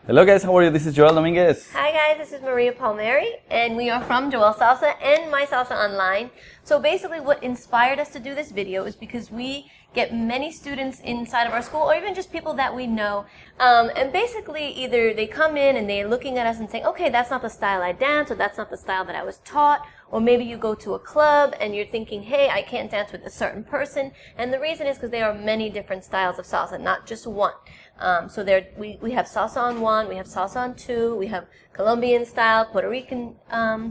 Hello guys, how are you? This is Joel Dominguez. Hi guys, this is Maria Palmieri, and we are from Joel Salsa and My Salsa Online. So basically what inspired us to do this video is because we get many students inside of our school, or even just people that we know, and basically either they come in and they're looking at us and saying, okay, that's not the style I dance, or that's not the style that I was taught, or maybe you go to a club and you're thinking, hey, I can't dance with a certain person, and the reason is because there are many different styles of salsa, not just one. So we have Salsa On 1, we have Salsa On 2, we have Colombian style, Puerto Rican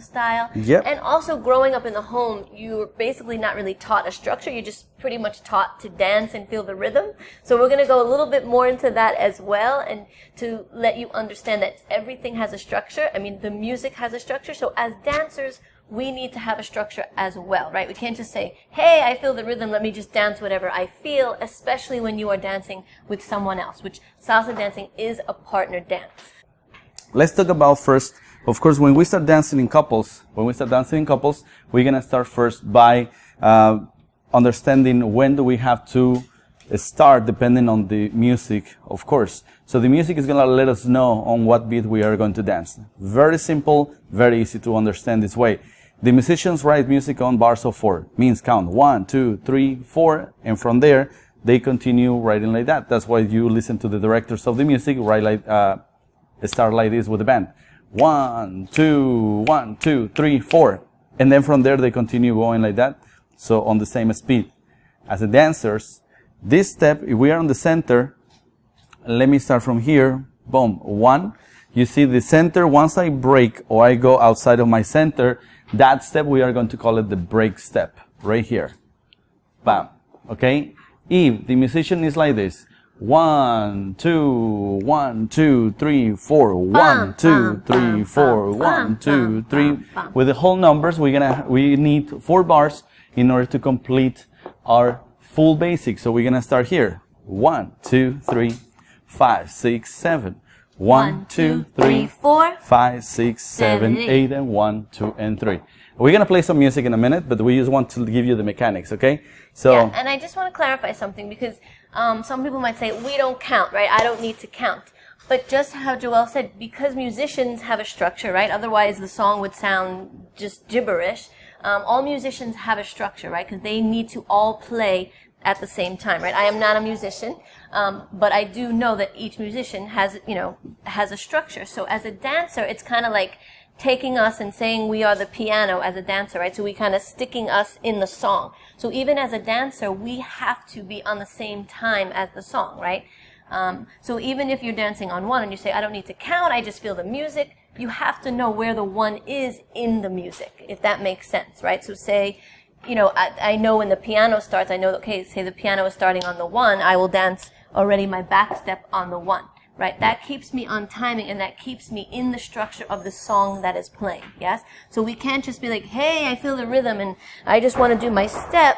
style. Yep. And also growing up in the home, you're basically not really taught a structure, you're just pretty much taught to dance and feel the rhythm. So we're going to go a little bit more into that as well, and to let you understand that everything has a structure. I mean, the music has a structure, so as dancers, we need to have a structure as well, right? We can't just say, hey, I feel the rhythm, let me just dance whatever I feel, especially when you are dancing with someone else, which salsa dancing is a partner dance. Let's talk about first, of course, when we start dancing in couples, we're going to start first by understanding when do we have to start depending on the music, of course. So the music is going to let us know on what beat we are going to dance. Very simple, very easy to understand this way. The musicians write music on bars of 4, means count 1, 2, 3, 4, and from there they continue writing like that. That's why you listen to the directors of the music write like start like this with the band. 1, 2, 1, 2, 3, 4, and then from there they continue going like that. So on the same speed. As the dancers, this step, if we are on the center, let me start from here. Boom, 1. You see the center, once I break or I go outside of my center, that step we are going to call it the break step, right here. Bam. Okay? If the musician is like this, 1, 2, 1, 2, 3, 4, 1, 2, 3, 4, 1, 2, 3. With the whole numbers, we need 4 bars in order to complete our full basic. So we're gonna start here. 1, 2, 3, 5, 6, 7. 1, 2, 3, 4, 5, 6, 7, 8, and 1, 2, and 3. We're gonna play some music in a minute, but we just want to give you the mechanics, okay? So yeah, and I just want to clarify something, because some people might say, we don't count, right? I don't need to count. But just how Joel said, because musicians have a structure, right? Otherwise the song would sound just gibberish. All musicians have a structure, right? Because they need to all play at the same time, right? I am not a musician, but I do know that each musician has a structure. So as a dancer, it's kind of like taking us and saying we are the piano as a dancer, right? So we kind of sticking us in the song. So even as a dancer, we have to be on the same time as the song, right? So even if you're dancing on 1 and you say, I don't need to count, I just feel the music, you have to know where the 1 is in the music, if that makes sense, right? So say, I know when the piano starts, I know, okay, say the piano is starting on the 1, I will dance already my back step on the 1, right? That keeps me on timing, and that keeps me in the structure of the song that is playing, yes? So we can't just be like, hey, I feel the rhythm and I just want to do my step,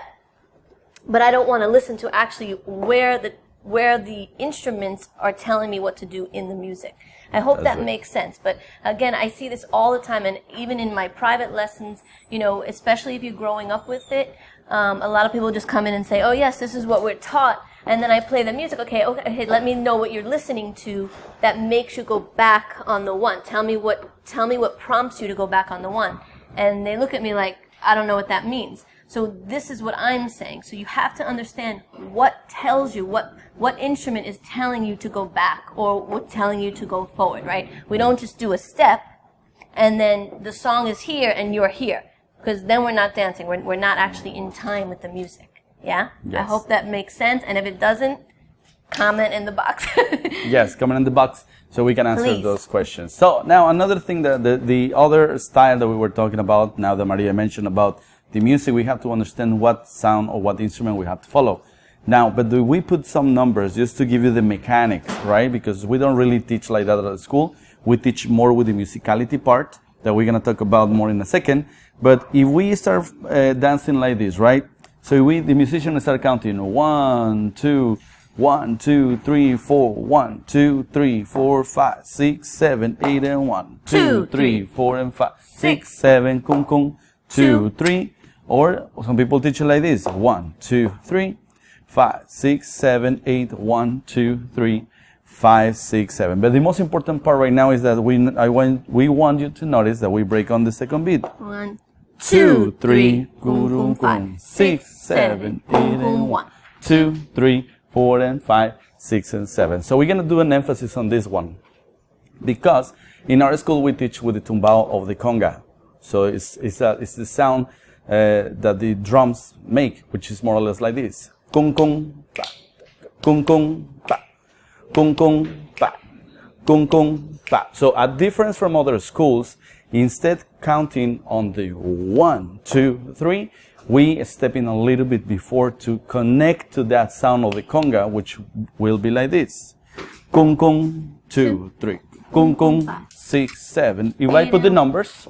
but I don't want to listen to actually where the instruments are telling me what to do in the music. I hope that makes sense. But again, I see this all the time, and even in my private lessons, especially if you're growing up with it, a lot of people just come in and say, oh yes, this is what we're taught, and then I play the music. Okay, let me know what you're listening to that makes you go back on the 1. Tell me what prompts you to go back on the 1. And they look at me like, I don't know what that means. So this is what I'm saying. So you have to understand what tells you, what instrument is telling you to go back, or what telling you to go forward, right? We don't just do a step and then the song is here and you're here, because then we're not dancing. We're not actually in time with the music. Yeah? Yes. I hope that makes sense. And if it doesn't, comment in the box. Yes, comment in the box so we can answer those questions. So now another thing, that the other style that we were talking about, now that Maria mentioned about the music, we have to understand what sound or what instrument we have to follow. Now, but do we put some numbers just to give you the mechanics, right? Because we don't really teach like that at school. We teach more with the musicality part that we're going to talk about more in a second. But if we start dancing like this, right? So the musician start counting 1, 2, 1, 2, 3, 4, 1, 2, 3, 4, 5, 6, 7, 8, and 1, 2, 3, 4, and 5, 6, 7, kung kung, 2, 3. Or some people teach it like this: 1, 2, 3, 5, 6, 7, 8, 1, 2, 3, 5, 6, 7. But the most important part right now is that we want you to notice that we break on the second beat. 1, 2, 3, 5, 6, 7, 8, and 1. 2, 3, 4, and 5, 6, and 7. So we're going to do an emphasis on this one, because in our school we teach with the tumbao of the conga. So it's the sound that the drums make, which is more or less like this. Kung kung pa, kung kung pa, kung kung pa, kung kung pa. So a difference from other schools, instead counting on the 1, 2, 3, we step in a little bit before to connect to that sound of the conga, which will be like this. Kung kung, 2, 3, kung kung, 6, 7. If I put the numbers,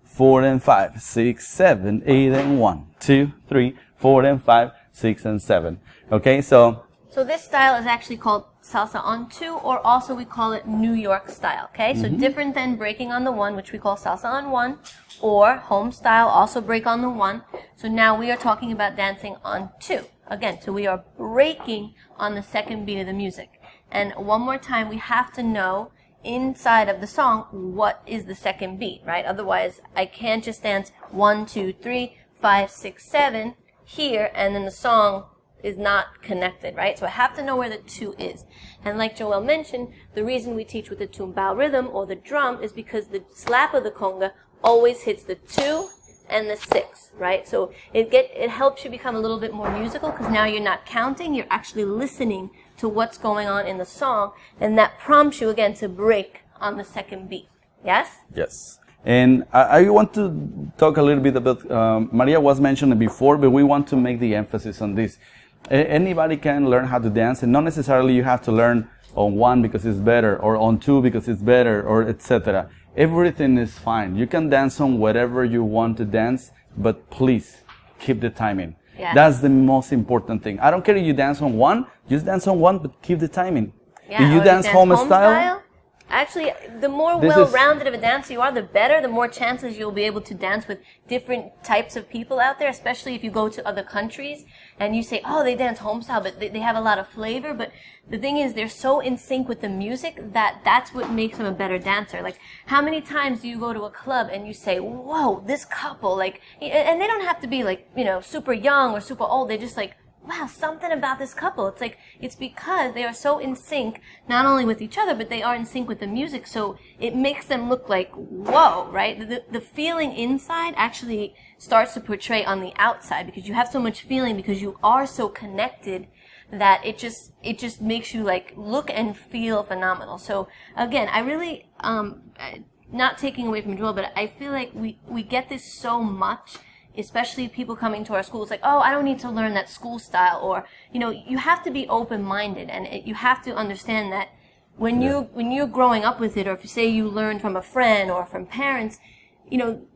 4 and 5, 6, 7, 8 and 1, 2, 3, 4 and 5, 6 and 7. Okay, so this style is actually called Salsa On To, or also we call it New York style, okay? So different than breaking on the 1, which we call Salsa On 1, or home style, also break on the 1. So now we are talking about dancing on 2. Again, so we are breaking on the second beat of the music. And one more time, we have to know inside of the song what is the second beat, right? Otherwise, I can't just dance 1, 2, 3, 5, 6, 7 here, and then the song is not connected, right? So I have to know where the 2 is. And like Joel mentioned, the reason we teach with the tumbao rhythm or the drum is because the slap of the conga always hits the 2 and the 6, right? So it helps you become a little bit more musical, because now you're not counting, you're actually listening to what's going on in the song, and that prompts you again to break on the second beat. Yes? Yes. And I want to talk a little bit about, Maria was mentioned before, but we want to make the emphasis on this. Anybody can learn how to dance, and not necessarily you have to learn on 1 because it's better, or on 2 because it's better, or etc. Everything is fine. You can dance on whatever you want to dance, but please keep the timing. Yeah. That's the most important thing. I don't care if you dance on 1, just dance on 1, but keep the timing. Yeah, if you dance home style, actually, the more well-rounded of a dancer you are, the better, the more chances you'll be able to dance with different types of people out there, especially if you go to other countries and you say, oh, they dance home style, but they have a lot of flavor. But the thing is, they're so in sync with the music that that's what makes them a better dancer. Like, how many times do you go to a club and you say, whoa, this couple, like, and they don't have to be like, super young or super old. They're just like, wow, something about this couple. It's like, it's because they are so in sync, not only with each other, but they are in sync with the music. So it makes them look like, whoa, right? The feeling inside actually starts to portray on the outside, because you have so much feeling, because you are so connected, that it just makes you like look and feel phenomenal. So again, I really, not taking away from Joel, but I feel like we get this so much, especially people coming to our schools, like, oh, I don't need to learn that school style, or, you have to be open-minded, and you have to understand that when you're growing up with it, or if you say you learned from a friend or from parents,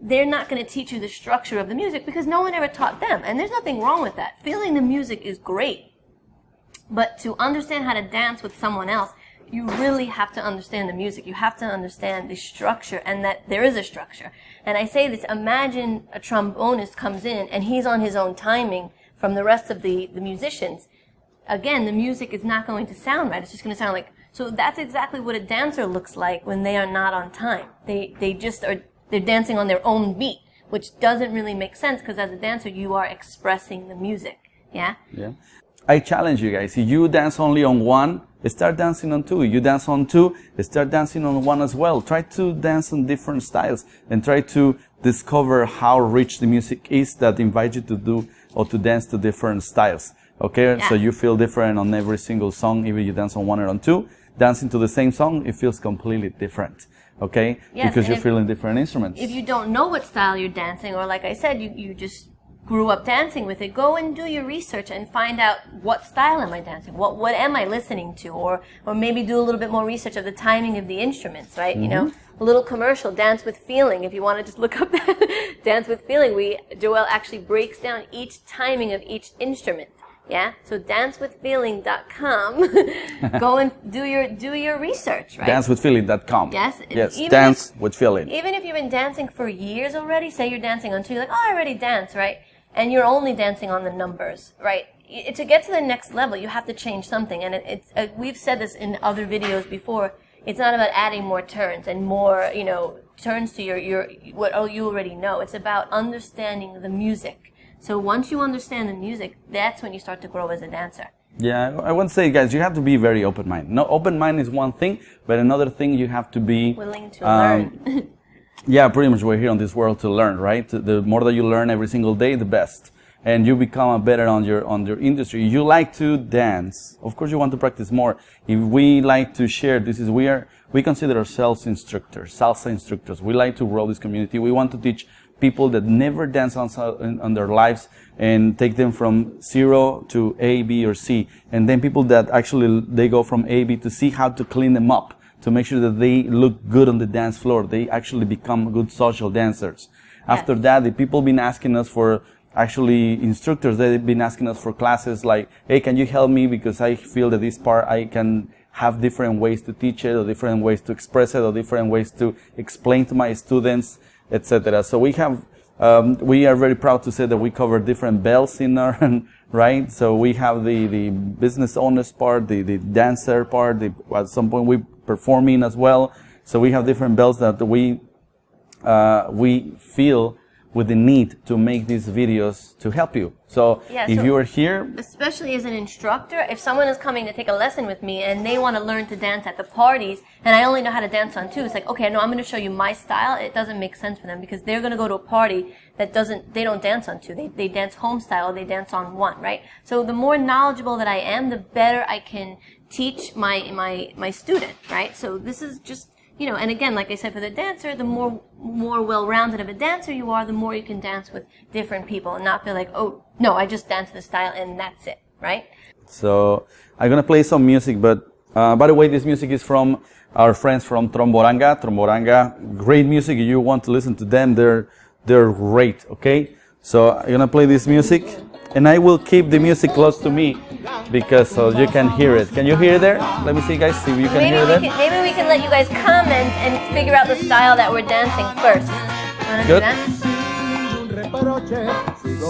they're not going to teach you the structure of the music, because no one ever taught them, and there's nothing wrong with that. Feeling the music is great, but to understand how to dance with someone else, you really have to understand the music. You have to understand the structure, and that there is a structure. And I say this, imagine a trombonist comes in and he's on his own timing from the rest of the musicians. Again, the music is not going to sound right. It's just going to sound like, so that's exactly what a dancer looks like when they are not on time. They're dancing on their own beat, which doesn't really make sense, because as a dancer, you are expressing the music. Yeah? Yeah. I challenge you guys. If you dance only on 1, start dancing on 2. You dance on 2, start dancing on 1 as well. Try to dance on different styles and try to discover how rich the music is that invites you to do or to dance to different styles. Okay? Yeah. So you feel different on every single song, even you dance on 1 or on 2. Dancing to the same song, it feels completely different. Okay? Yes, because you're feeling different instruments. If you don't know what style you're dancing, or like I said, you just grew up dancing with it, go and do your research and find out what style am I dancing, what am I listening to, or maybe do a little bit more research of the timing of the instruments, right? A little commercial, Dance with Feeling. If you want to just look up that, Dance with Feeling, Joel actually breaks down each timing of each instrument. Yeah, so dancewithfeeling.com. Go and do your research, right? Dancewithfeeling.com. Yes. Yes. Dance with feeling. Even if you've been dancing for years already, say you're dancing on 2, you're like, oh, I already dance, right? and you're only dancing on the numbers, right? To get to the next level, you have to change something, and we've said this in other videos before. It's not about adding more turns and more, turns to what you already know. It's about understanding the music. So once you understand the music, that's when you start to grow as a dancer. Yeah, I want to say, guys, you have to be very open-minded. No, open-minded is one thing, but another thing, you have to be willing to learn. Yeah, pretty much we're here on this world to learn, right? The more that you learn every single day, the best. And you become better on your industry. You like to dance. Of course, you want to practice more. If we like to share, we consider ourselves instructors, salsa instructors. We like to grow this community. We want to teach people that never dance on their lives and take them from 0 to A, B, or C. And then people that actually, they go from A, B to C, how to clean them up, to make sure that they look good on the dance floor. They actually become good social dancers. Yes. After that, the people been asking us for, actually instructors, they've been asking us for classes like, hey, can you help me, because I feel that this part I can have different ways to teach it, or different ways to express it, or different ways to explain to my students, etc. So we have, we are very proud to say that we cover different belts in our, right? So we have the business owners part, the dancer part, at some point we performing as well. So we have different belts that we feel with the need to make these videos to help you. So if you are here, especially as an instructor, if someone is coming to take a lesson with me and they want to learn to dance at the parties, and I only know how to dance on 2, it's like, okay, no, I'm going to show you my style. It doesn't make sense for them, because they're going to go to a party that they don't dance on 2. They dance home style, or they dance on 1, right? So the more knowledgeable that I am, the better I can teach my student, right? So this is just, and again, like I said, for the dancer, the more well-rounded of a dancer you are, the more you can dance with different people and not feel like, oh, no, I just dance this style and that's it, right? So I'm going to play some music, but by the way, this music is from our friends from Tromboranga. Tromboranga, great music. If you want to listen to them, they're great, okay? So I'm going to play this music, and I will keep the music close to me, because so you can hear it. Can you hear it there? Let me see, guys, see if you can hear that. Maybe we can let you guys comment and figure out the style that we're dancing first. Want to do that?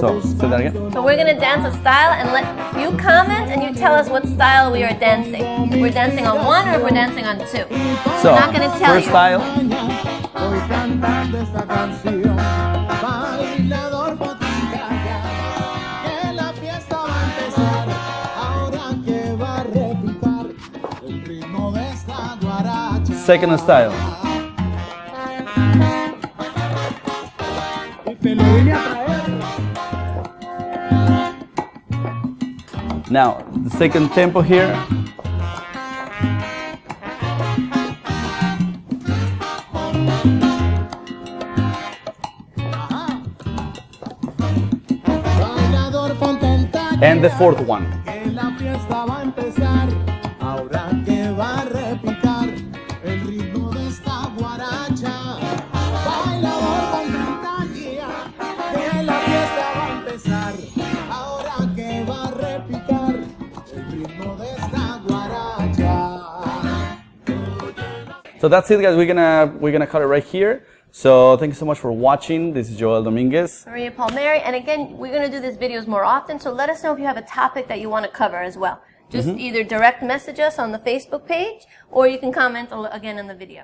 So, say that again. So we're going to dance a style, and let you comment and you tell us what style we are dancing. If we're dancing on 1 or if we're dancing on 2. So, we're not going to tell first style. Second style. Now, the second tempo here. And the fourth one. So that's it, guys. We're gonna cut it right here. So thank you so much for watching. This is Joel Dominguez. Maria Palmieri. And again, we're gonna do these videos more often. So let us know if you have a topic that you want to cover as well. Just either direct message us on the Facebook page, or you can comment again in the video.